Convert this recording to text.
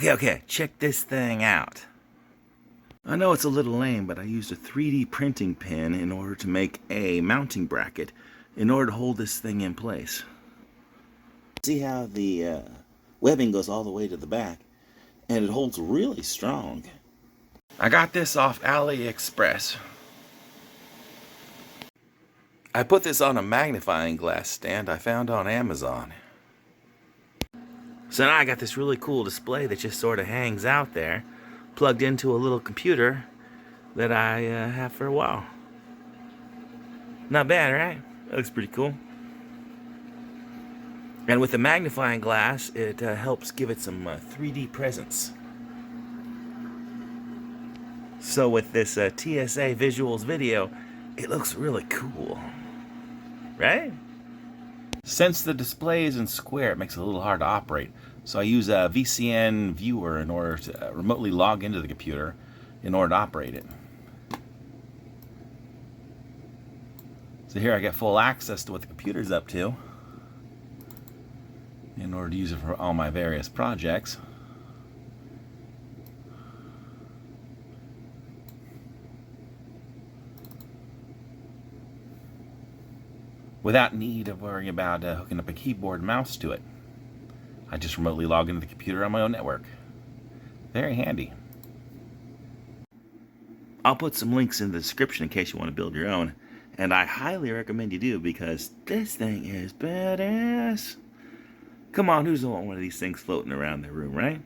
Okay, check this thing out. I know it's a little lame, but I used a 3D printing pin in order to make a mounting bracket in order to hold this thing in place. See how the webbing goes all the way to the back, and it holds really strong. I got this off AliExpress. I put this on a magnifying glass stand I found on Amazon. So now I got this really cool display that just sort of hangs out there, plugged into a little computer that I have for a while. Not bad, right? That looks pretty cool. And with the magnifying glass, it helps give it some 3D presence. So with this TSA Visuals video, it looks really cool, right? Since the display is in square, it makes it a little hard to operate. So I use a VCN viewer in order to remotely log into the computer in order to operate it. So here I get full access to what the computer's up to in order to use it for all my various projects. Without need of worrying about hooking up a keyboard and mouse to it. I just remotely log into the computer on my own network. Very handy. I'll put some links in the description in case you want to build your own. And I highly recommend you do, because this thing is badass. Come on, who's the one of these things floating around their room, right?